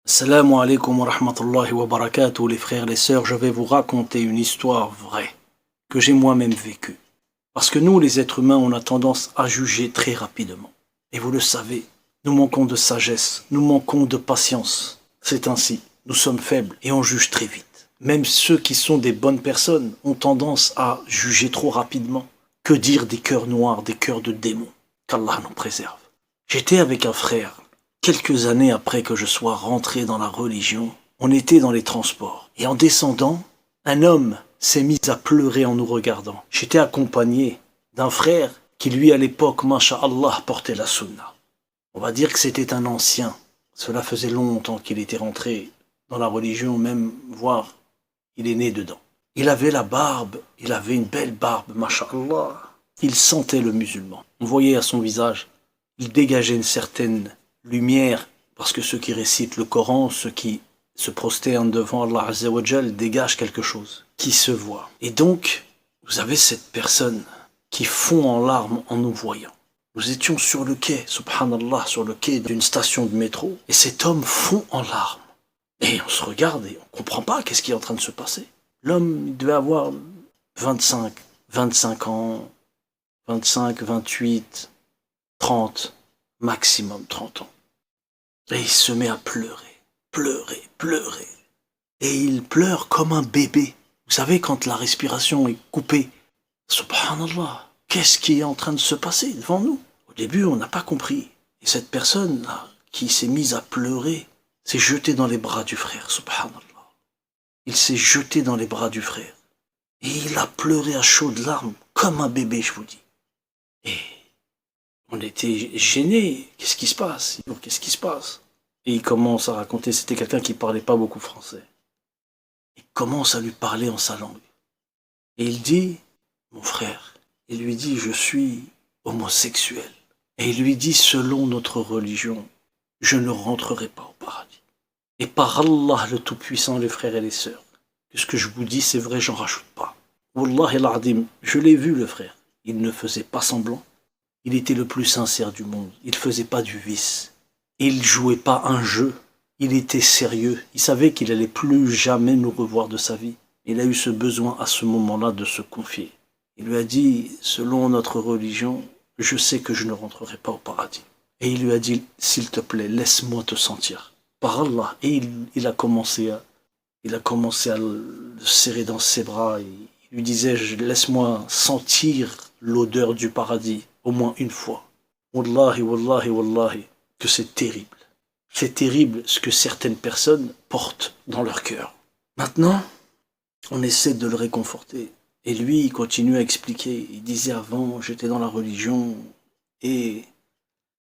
Assalamu alaikum wa rahmatullahi wa barakatuh, les frères, les sœurs, je vais vous raconter une histoire vraie, que j'ai moi-même vécue. Parce que nous, les êtres humains, on a tendance à juger très rapidement. Et vous le savez, nous manquons de sagesse, nous manquons de patience. C'est ainsi, nous sommes faibles et on juge très vite. Même ceux qui sont des bonnes personnes ont tendance à juger trop rapidement. Que dire des cœurs noirs, des cœurs de démons? Qu'Allah nous préserve. J'étais avec un frère. Quelques années après que je sois rentré dans la religion, on était dans les transports. Et en descendant, un homme s'est mis à pleurer en nous regardant. J'étais accompagné d'un frère qui lui à l'époque, masha'Allah, portait la sunna. On va dire que c'était un ancien. Cela faisait longtemps qu'il était rentré dans la religion, même voire il est né dedans. Il avait la barbe, il avait une belle barbe, masha'Allah. Il sentait le musulman. On voyait à son visage, il dégageait une certaine lumière, parce que ceux qui récitent le Coran, ceux qui se prosternent devant Allah Azza wa Jal, dégagent quelque chose qui se voit. Et donc, vous avez cette personne qui fond en larmes en nous voyant. Nous étions sur le quai, subhanallah, sur le quai d'une station de métro, et cet homme fond en larmes. Et on se regarde et on comprend pas qu'est-ce qui est en train de se passer. L'homme, il devait avoir 25 ans, 25, 28, 30, maximum 30 ans. Et il se met à pleurer, pleurer. Et il pleure comme un bébé. Vous savez, quand la respiration est coupée, subhanallah, qu'est-ce qui est en train de se passer devant nous? Au début, on n'a pas compris. Et cette personne-là, qui s'est mise à pleurer, s'est jetée dans les bras du frère, subhanallah. Il s'est jeté dans les bras du frère. Et il a pleuré à chaudes larmes, comme un bébé, je vous dis. Et on était gênés. Qu'est-ce qui se passe? Qu'est-ce qui se passe? Et il commence à raconter, c'était quelqu'un qui parlait pas beaucoup français. Il commence à lui parler en sa langue. Et il dit, mon frère, il lui dit, je suis homosexuel. Et il lui dit, selon notre religion, je ne rentrerai pas au paradis. Et par Allah le Tout-Puissant, les frères et les sœurs, que ce que je vous dis, c'est vrai, j'en rajoute pas. Wallahi al-Adim, je l'ai vu le frère. Il ne faisait pas semblant. Il était le plus sincère du monde. Il faisait pas du vice. Il jouait pas un jeu. Il était sérieux. Il savait qu'il allait plus jamais nous revoir de sa vie. Il a eu ce besoin à ce moment-là de se confier. Il lui a dit, selon notre religion, je sais que je ne rentrerai pas au paradis. Et il lui a dit, s'il te plaît, laisse-moi te sentir. Par Allah. Et il a commencé à le serrer dans ses bras. Et il lui disait, laisse-moi sentir l'odeur du paradis, au moins une fois. Wallahi, wallahi, wallahi, que c'est terrible. C'est terrible ce que certaines personnes portent dans leur cœur. Maintenant, on essaie de le réconforter. Et lui, il continue à expliquer. Il disait avant, j'étais dans la religion, et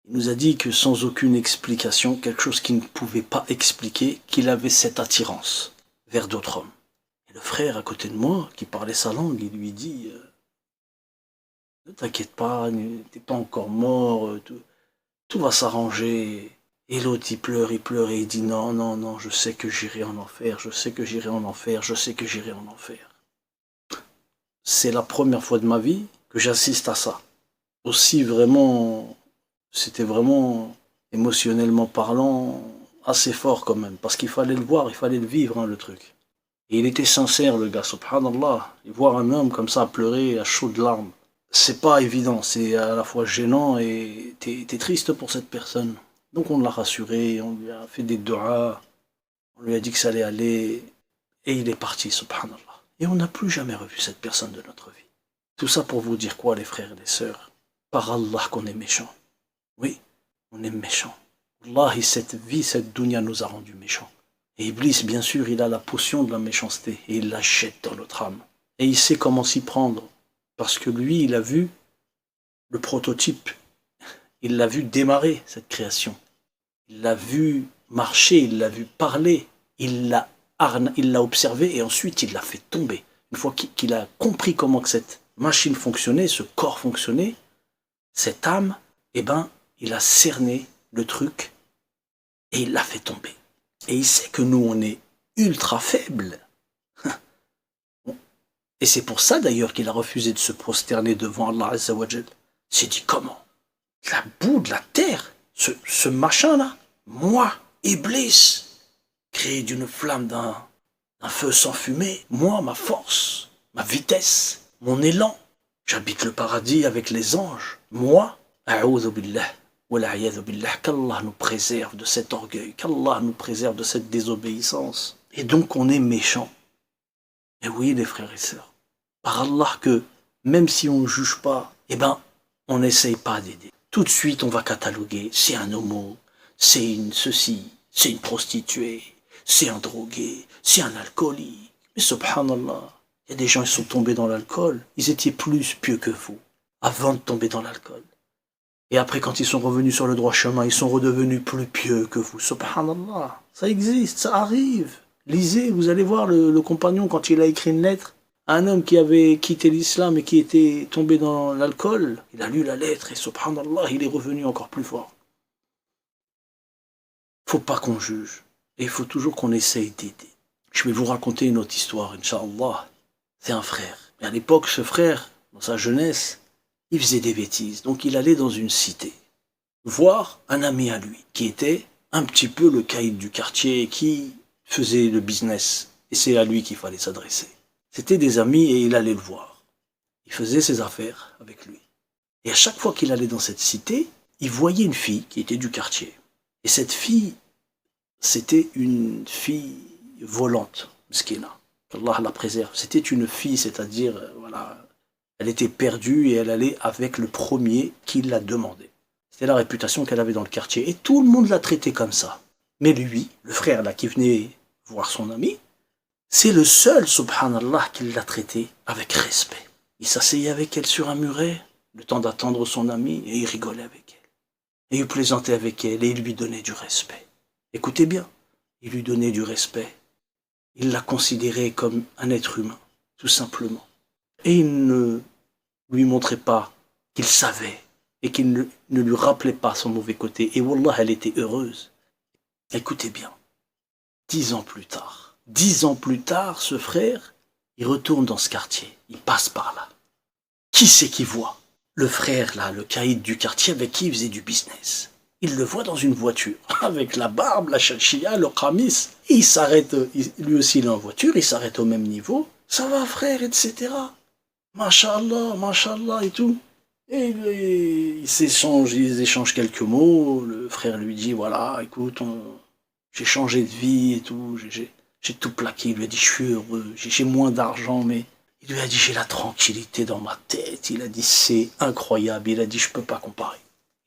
il nous a dit que sans aucune explication, quelque chose qu'il ne pouvait pas expliquer, qu'il avait cette attirance vers d'autres hommes. Et le frère à côté de moi, qui parlait sa langue, il lui dit, ne t'inquiète pas, t'es pas encore mort, tout va s'arranger. Et l'autre, il pleure, et il dit, non, non, non, je sais que j'irai en enfer, je sais que j'irai en enfer, je sais que j'irai en enfer. C'est la première fois de ma vie que j'assiste à ça. Aussi vraiment, c'était vraiment, émotionnellement parlant, assez fort quand même, parce qu'il fallait le voir, il fallait le vivre, hein, le truc. Et il était sincère, le gars, subhanallah. Et voir un homme comme ça pleurer à chaudes larmes, c'est pas évident, c'est à la fois gênant et t'es triste pour cette personne. Donc on l'a rassuré, on lui a fait des du'as, on lui a dit que ça allait aller, et il est parti, subhanallah. Et on n'a plus jamais revu cette personne de notre vie. Tout ça pour vous dire quoi, les frères et les sœurs? Par Allah qu'on est méchant. Oui, on est méchant. Wallahi, cette vie, cette dunya nous a rendus méchants. Et Iblis, bien sûr, il a la potion de la méchanceté, et il la jette dans notre âme. Et il sait comment s'y prendre. Parce que lui, il a vu le prototype. Il l'a vu démarrer, cette création. Il l'a vu marcher, il l'a vu parler. Il l'a observé et ensuite il l'a fait tomber. Une fois qu'il a compris comment que cette machine fonctionnait, ce corps fonctionnait, cette âme, eh ben, il a cerné le truc et il l'a fait tomber. Et il sait que nous, on est ultra faibles. Et c'est pour ça d'ailleurs qu'il a refusé de se prosterner devant Allah Azza wa Jal. Il s'est dit comment? La boue de la terre, ce machin-là, moi, Iblis, créé d'une flamme, d'un feu sans fumée. Moi, ma force, ma vitesse, mon élan. J'habite le paradis avec les anges. Moi, a'oudhu billah, wal'a'yadhu billah, qu'Allah nous préserve de cet orgueil, qu'Allah nous préserve de cette désobéissance. Et donc on est méchant. Et oui, les frères et sœurs, par Allah que, même si on ne juge pas, eh ben, on n'essaye pas d'aider. Tout de suite, on va cataloguer, c'est un homo, c'est une ceci, c'est une prostituée, c'est un drogué, c'est un alcoolique. Mais subhanallah, il y a des gens qui sont tombés dans l'alcool, ils étaient plus pieux que vous, avant de tomber dans l'alcool. Et après, quand ils sont revenus sur le droit chemin, ils sont redevenus plus pieux que vous. Subhanallah, ça existe, ça arrive. Lisez, vous allez voir le compagnon quand il a écrit une lettre à un homme qui avait quitté l'islam et qui était tombé dans l'alcool. Il a lu la lettre et subhanallah, il est revenu encore plus fort. Faut pas qu'on juge. Et il faut toujours qu'on essaye d'aider. Je vais vous raconter une autre histoire, Inch'Allah. C'est un frère. Et à l'époque, ce frère, dans sa jeunesse, il faisait des bêtises. Donc il allait dans une cité voir un ami à lui, qui était un petit peu le caïd du quartier, qui faisait le business. Et c'est à lui qu'il fallait s'adresser. C'était des amis et il allait le voir. Il faisait ses affaires avec lui. Et à chaque fois qu'il allait dans cette cité, il voyait une fille qui était du quartier. Et cette fille, c'était une fille volante, mskina. qu'Allah la préserve. C'était une fille, c'est-à-dire, voilà, elle était perdue et elle allait avec le premier qui la demandait. C'était la réputation qu'elle avait dans le quartier. Et tout le monde la traitait comme ça. Mais lui, le frère là qui venait voir son ami, c'est le seul, subhanallah, qui l'a traité avec respect. Il s'asseyait avec elle sur un muret, le temps d'attendre son ami, et il rigolait avec elle. Et il plaisantait avec elle, et il lui donnait du respect. Écoutez bien, il lui donnait du respect. Il la considérait comme un être humain, tout simplement. Et il ne lui montrait pas qu'il savait, et qu'il ne lui rappelait pas son mauvais côté. Et wallah, elle était heureuse. Écoutez bien, 10 ans plus tard, ce frère, il retourne dans ce quartier, il passe par là. Qui c'est qui voit? Le frère là, le caïd du quartier avec qui il faisait du business. Il le voit dans une voiture, avec la barbe, la chalchia, le khamis. Il s'arrête, lui aussi il est en voiture, il s'arrête au même niveau. Ça va frère, etc. Mashallah et tout. Et ils échangent quelques mots. Le frère lui dit, voilà, écoute, j'ai changé de vie et tout, j'ai tout plaqué. Il lui a dit, je suis heureux, j'ai moins d'argent, mais il lui a dit, j'ai la tranquillité dans ma tête. Il a dit, c'est incroyable. Il a dit, je peux pas comparer.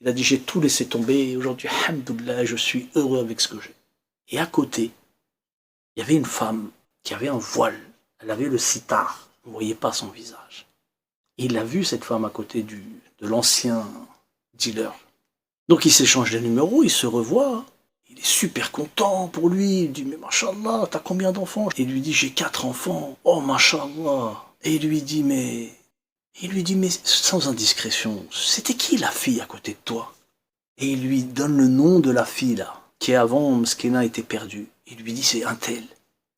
Il a dit, j'ai tout laissé tomber et aujourd'hui, alhamdoulilah, je suis heureux avec ce que j'ai. Et à côté, il y avait une femme qui avait un voile. Elle avait le sitar. On ne voyait pas son visage. Et il a vu cette femme à côté de l'ancien dealer. Donc il s'échange des numéros, il se revoit. Il est super content pour lui. Il dit, mais mashallah, t'as combien d'enfants? Et il lui dit, j'ai 4 enfants. Oh, mashallah. Et il lui dit, mais sans indiscrétion, c'était qui la fille à côté de toi? Et il lui donne le nom de la fille là, qui avant Mskina était perdue. Il lui dit, c'est un tel.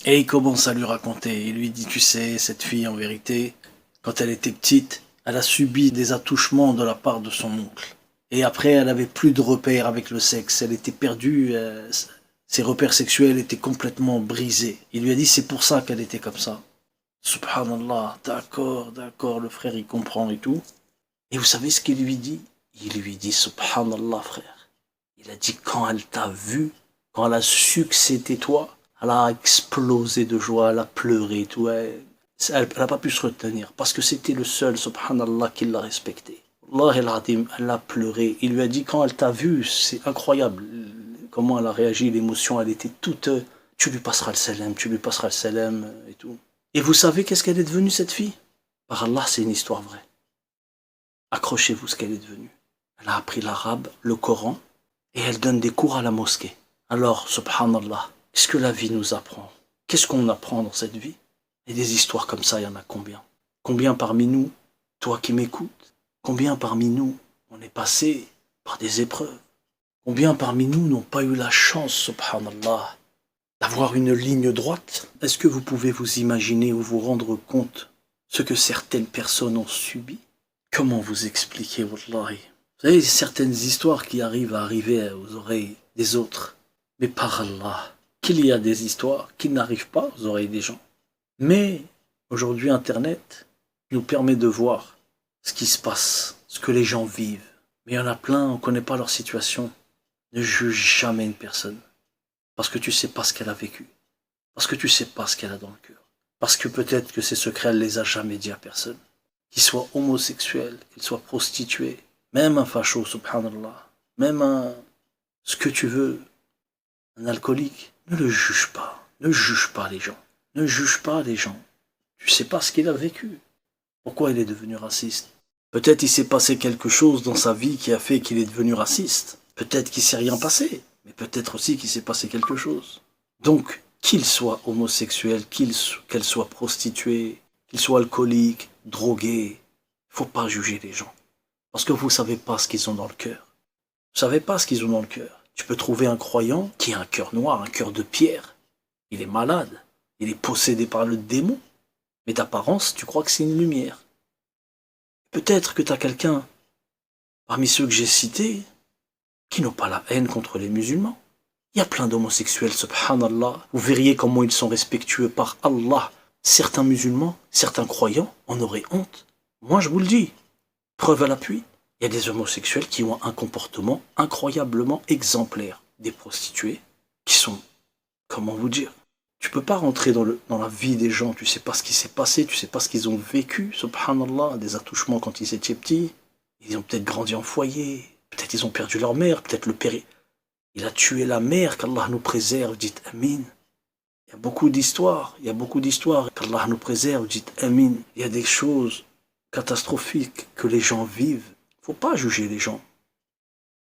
Et il commence à lui raconter. Il lui dit, tu sais, cette fille en vérité, quand elle était petite, elle a subi des attouchements de la part de son oncle. Et après, elle avait plus de repères avec le sexe. Elle était perdue, ses repères sexuels étaient complètement brisés. Il lui a dit, c'est pour ça qu'elle était comme ça. Subhanallah, d'accord, le frère il comprend et tout. Et vous savez ce qu'il lui dit? Il lui dit, subhanallah frère. Il a dit, quand elle t'a vu, quand elle a su que c'était toi, elle a explosé de joie, elle a pleuré et tout. Elle n'a pas pu se retenir parce que c'était le seul, subhanallah, qui l'a respecté. Allah el-Adim, elle a pleuré. Il lui a dit, quand elle t'a vu, c'est incroyable comment elle a réagi, l'émotion, elle était toute, tu lui passeras le salam et tout. Et vous savez qu'est-ce qu'elle est devenue, cette fille? Par Allah, c'est une histoire vraie. Accrochez-vous ce qu'elle est devenue. Elle a appris l'arabe, le Coran, et elle donne des cours à la mosquée. Alors, subhanallah, qu'est-ce que la vie nous apprend? Qu'est-ce qu'on apprend dans cette vie? Et des histoires comme ça, il y en a combien? Combien parmi nous, toi qui m'écoutes, combien parmi nous, on est passé par des épreuves? Combien parmi nous n'ont pas eu la chance, subhanallah, d'avoir une ligne droite? Est-ce que vous pouvez vous imaginer ou vous rendre compte ce que certaines personnes ont subi? Comment vous expliquer, wallahi? Vous savez, certaines histoires qui arrivent à arriver aux oreilles des autres. Mais par Allah, qu'il y a des histoires qui n'arrivent pas aux oreilles des gens. Mais aujourd'hui, Internet nous permet de voir ce qui se passe, ce que les gens vivent. Mais il y en a plein, on ne connaît pas leur situation. Ne juge jamais une personne. Parce que tu ne sais pas ce qu'elle a vécu. Parce que tu ne sais pas ce qu'elle a dans le cœur. Parce que peut-être que ces secrets, elle ne les a jamais dit à personne. Qu'il soit homosexuel, qu'il soit prostitué, même un facho, subhanallah, même ce que tu veux, un alcoolique, ne le juge pas. Ne juge pas les gens. Ne juge pas les gens. Tu sais pas ce qu'il a vécu. Pourquoi il est devenu raciste? Peut-être il s'est passé quelque chose dans sa vie qui a fait qu'il est devenu raciste. Peut-être qu'il s'est rien passé. Mais peut-être aussi qu'il s'est passé quelque chose. Donc, qu'il soit homosexuel, qu'elle soit prostituée, qu'il soit alcoolique, drogué, faut pas juger les gens. Parce que vous savez pas ce qu'ils ont dans le cœur. Vous savez pas ce qu'ils ont dans le cœur. Tu peux trouver un croyant qui a un cœur noir, un cœur de pierre. Il est malade. Il est possédé par le démon. Mais d'apparence, tu crois que c'est une lumière. Peut-être que tu as quelqu'un, parmi ceux que j'ai cités, qui n'ont pas la haine contre les musulmans. Il y a plein d'homosexuels, subhanallah. Vous verriez comment ils sont respectueux par Allah. Certains musulmans, certains croyants en auraient honte. Moi, je vous le dis. Preuve à l'appui. Il y a des homosexuels qui ont un comportement incroyablement exemplaire. Des prostituées qui sont, comment vous dire, tu peux pas rentrer dans la vie des gens, tu sais pas ce qui s'est passé, tu sais pas ce qu'ils ont vécu, subhanallah, des attouchements quand ils étaient petits. Ils ont peut-être grandi en foyer, peut-être ils ont perdu leur mère, peut-être le père, il a tué la mère, qu'Allah nous préserve, dites Amin. Il y a beaucoup d'histoires, qu'Allah nous préserve, dites Amin. Il y a des choses catastrophiques que les gens vivent. Faut pas juger les gens.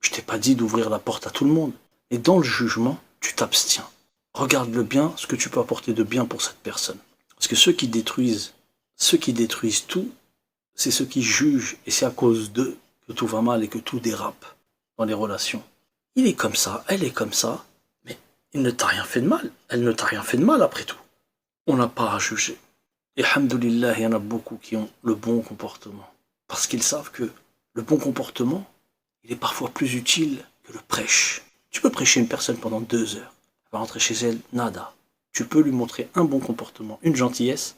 Je t'ai pas dit d'ouvrir la porte à tout le monde. Et dans le jugement, tu t'abstiens. Regarde le bien, ce que tu peux apporter de bien pour cette personne. Parce que ceux qui détruisent tout, c'est ceux qui jugent, et c'est à cause d'eux que tout va mal et que tout dérape dans les relations. Il est comme ça, elle est comme ça, mais il ne t'a rien fait de mal. Elle ne t'a rien fait de mal après tout. On n'a pas à juger. Et alhamdoulilah, il y en a beaucoup qui ont le bon comportement. Parce qu'ils savent que le bon comportement, il est parfois plus utile que le prêche. Tu peux prêcher une personne pendant 2 heures. Elle va rentrer chez elle, nada. Tu peux lui montrer un bon comportement, une gentillesse.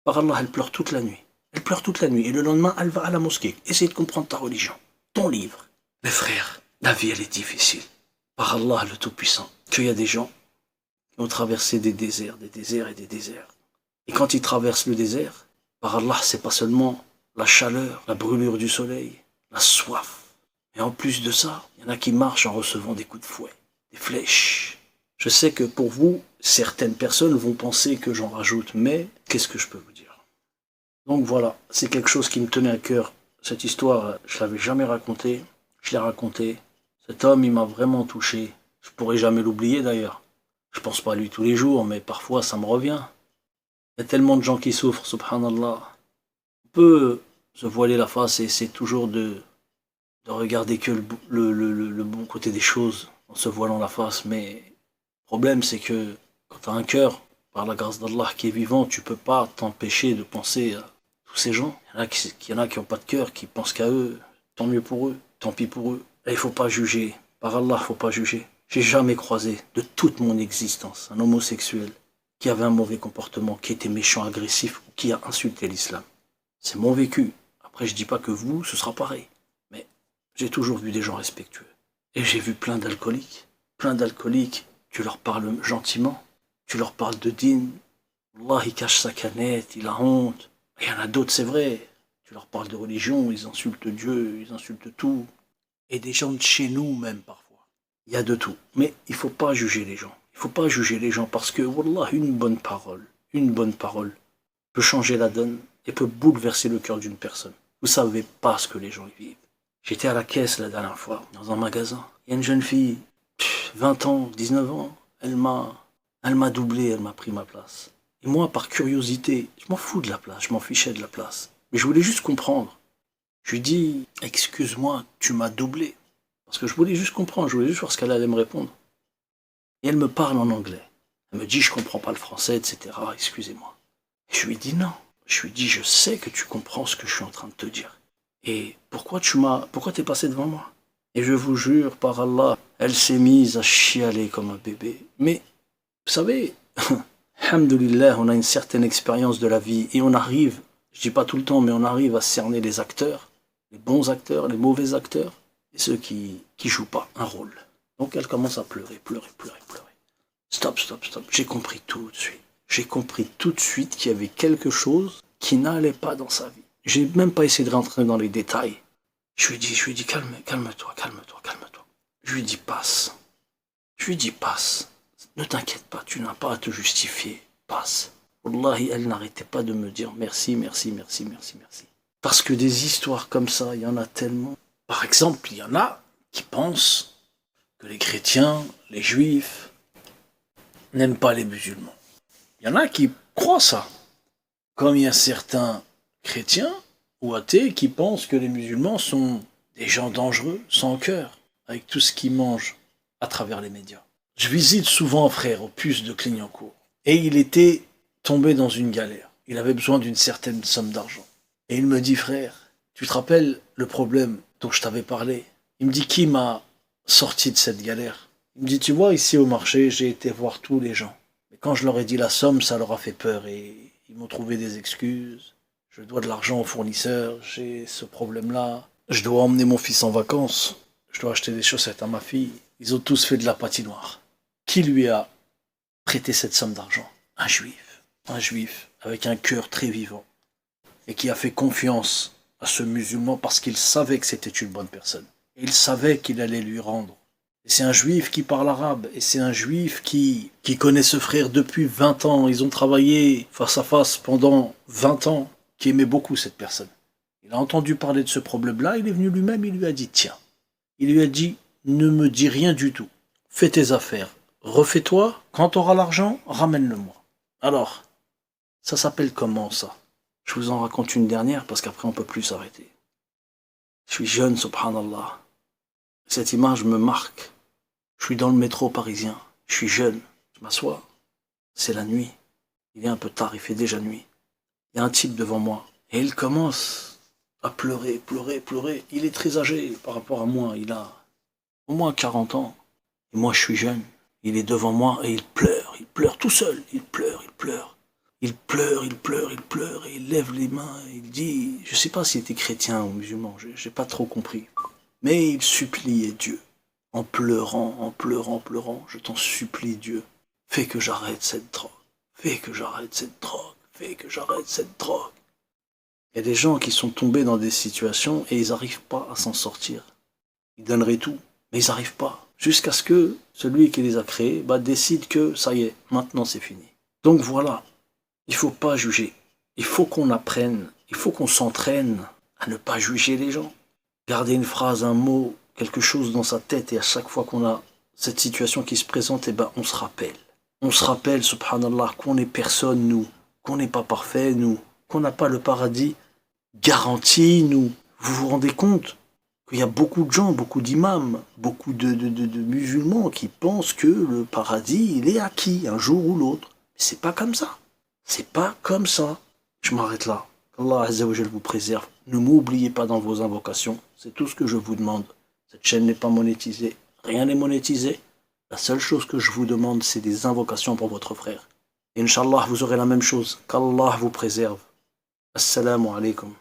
Par Allah, elle pleure toute la nuit. Elle pleure toute la nuit. Et le lendemain, elle va à la mosquée. Essaye de comprendre ta religion, ton livre. Mes frères, la vie, elle est difficile. Par Allah, le Tout-Puissant, qu'il y a des gens qui ont traversé des déserts et des déserts. Et quand ils traversent le désert, par Allah, c'est pas seulement la chaleur, la brûlure du soleil, la soif. Et en plus de ça, il y en a qui marchent en recevant des coups de fouet, des flèches. Je sais que pour vous, certaines personnes vont penser que j'en rajoute, mais qu'est-ce que je peux vous dire? Donc voilà, c'est quelque chose qui me tenait à cœur. Cette histoire, je l'avais jamais racontée, je l'ai racontée. Cet homme, il m'a vraiment touché. Je pourrai jamais l'oublier d'ailleurs. Je pense pas à lui tous les jours, mais parfois ça me revient. Il y a tellement de gens qui souffrent, subhanallah. On peut se voiler la face et essayer toujours de regarder que le bon côté des choses en se voilant la face, mais le problème c'est que quand tu as un cœur, par la grâce d'Allah qui est vivant, tu peux pas t'empêcher de penser à tous ces gens. Il y en a qui n'ont pas de cœur, qui pensent qu'à eux, tant mieux pour eux, tant pis pour eux. Et il faut pas juger, par Allah, il faut pas juger. J'ai jamais croisé de toute mon existence un homosexuel qui avait un mauvais comportement, qui était méchant, agressif ou qui a insulté l'islam. C'est mon vécu. Après, je dis pas que vous, ce sera pareil. Mais j'ai toujours vu des gens respectueux. Et j'ai vu plein d'alcooliques. Tu leur parles gentiment. Tu leur parles de din. Allah, il cache sa canette, il a honte. Il y en a d'autres, c'est vrai. Tu leur parles de religion, ils insultent Dieu, ils insultent tout. Et des gens de chez nous, même, parfois. Il y a de tout. Mais il faut pas juger les gens. Il faut pas juger les gens parce que, wallah, une bonne parole peut changer la donne et peut bouleverser le cœur d'une personne. Vous savez pas ce que les gens y vivent. J'étais à la caisse la dernière fois, dans un magasin. Il y a une jeune fille, 20 ans, 19 ans, elle m'a doublé, elle m'a pris ma place. Et moi, par curiosité, je m'en fous de la place, je m'en fichais de la place. Mais je voulais juste comprendre. Je lui dis, excuse-moi, tu m'as doublé. Parce que je voulais juste comprendre, je voulais juste voir ce qu'elle allait me répondre. Et elle me parle en anglais. Elle me dit, je comprends pas le français, etc. Excusez-moi. Et je lui dis non. Je lui dis, je sais que tu comprends ce que je suis en train de te dire. Et pourquoi t'es passé devant moi? Et je vous jure, par Allah, elle s'est mise à chialer comme un bébé. Mais Vous savez, alhamdoulilah, on a une certaine expérience de la vie et on arrive, je dis pas tout le temps, mais on arrive à cerner les acteurs, les bons acteurs, les mauvais acteurs et ceux qui jouent pas un rôle. Donc elle commence à pleurer. Stop. J'ai compris tout de suite. J'ai compris tout de suite qu'il y avait quelque chose qui n'allait pas dans sa vie. J'ai même pas essayé de rentrer dans les détails. Je lui dis, calme-toi. Je lui dis, passe. Ne t'inquiète pas, tu n'as pas à te justifier. Passe. Wallahi, elle n'arrêtait pas de me dire merci. Parce que des histoires comme ça, il y en a tellement. Par exemple, il y en a qui pensent que les chrétiens, les juifs, n'aiment pas les musulmans. Il y en a qui croient ça. Comme il y a certains chrétiens ou athées qui pensent que les musulmans sont des gens dangereux, sans cœur, avec tout ce qu'ils mangent à travers les médias. Je visite souvent un frère au puce de Clignancourt. Et il était tombé dans une galère. Il avait besoin d'une certaine somme d'argent. Et il me dit, frère, tu te rappelles le problème dont je t'avais parlé? Il me dit, qui m'a sorti de cette galère? Il me dit, tu vois, ici au marché, j'ai été voir tous les gens. Mais quand je leur ai dit la somme, ça leur a fait peur et ils m'ont trouvé des excuses. Je dois de l'argent au fournisseur, j'ai ce problème-là. Je dois emmener mon fils en vacances. Je dois acheter des chaussettes à ma fille. Ils ont tous fait de la patinoire. Qui lui a prêté cette somme d'argent? Un juif avec un cœur très vivant et qui a fait confiance à ce musulman parce qu'il savait que c'était une bonne personne. Et il savait qu'il allait lui rendre. Et c'est un juif qui parle arabe et c'est un juif qui connaît ce frère depuis 20 ans. Ils ont travaillé face à face pendant 20 ans, qui aimait beaucoup cette personne. Il a entendu parler de ce problème-là, il est venu lui-même, il lui a dit, tiens. Il lui a dit, ne me dis rien du tout. Fais tes affaires. Refais-toi. Quand tu auras l'argent, ramène-le-moi. Alors, ça s'appelle comment ça? Je vous en raconte une dernière parce qu'après on peut plus s'arrêter. Je suis jeune, subhanallah. Cette image me marque. Je suis dans le métro parisien. Je suis jeune. Je m'assois. C'est la nuit. Il est un peu tard, il fait déjà nuit. Il y a un type devant moi. Et il commence à pleurer. Il est très âgé par rapport à moi. Il a au moins 40 ans. Et moi, je suis jeune. Il est devant moi et il pleure tout seul. Il pleure. Et il lève les mains et il dit, je sais pas s'il était chrétien ou musulman, j'ai pas trop compris. Mais il suppliait Dieu. En pleurant, je t'en supplie Dieu. Fais que j'arrête cette drogue. Il y a des gens qui sont tombés dans des situations et ils n'arrivent pas à s'en sortir. Ils donneraient tout, mais ils n'arrivent pas. Jusqu'à ce que celui qui les a créés décide que ça y est, maintenant c'est fini. Donc voilà, il ne faut pas juger. Il faut qu'on apprenne, il faut qu'on s'entraîne à ne pas juger les gens. Garder une phrase, un mot, quelque chose dans sa tête et à chaque fois qu'on a cette situation qui se présente, on se rappelle. On se rappelle, subhanallah, qu'on n'est personne, nous, qu'on n'est pas parfait, nous, qu'on n'a pas le paradis garanti, nous. Vous vous rendez compte qu'il y a beaucoup de gens, beaucoup d'imams, beaucoup de musulmans qui pensent que le paradis, il est acquis un jour ou l'autre. Mais c'est pas comme ça. Je m'arrête là. Allah Azza wa Jal vous préserve. Ne m'oubliez pas dans vos invocations. C'est tout ce que je vous demande. Cette chaîne n'est pas monétisée. Rien n'est monétisé. La seule chose que je vous demande, c'est des invocations pour votre frère. Et Inch'Allah, vous aurez la même chose. Qu'Allah vous préserve. Assalamu alaikum.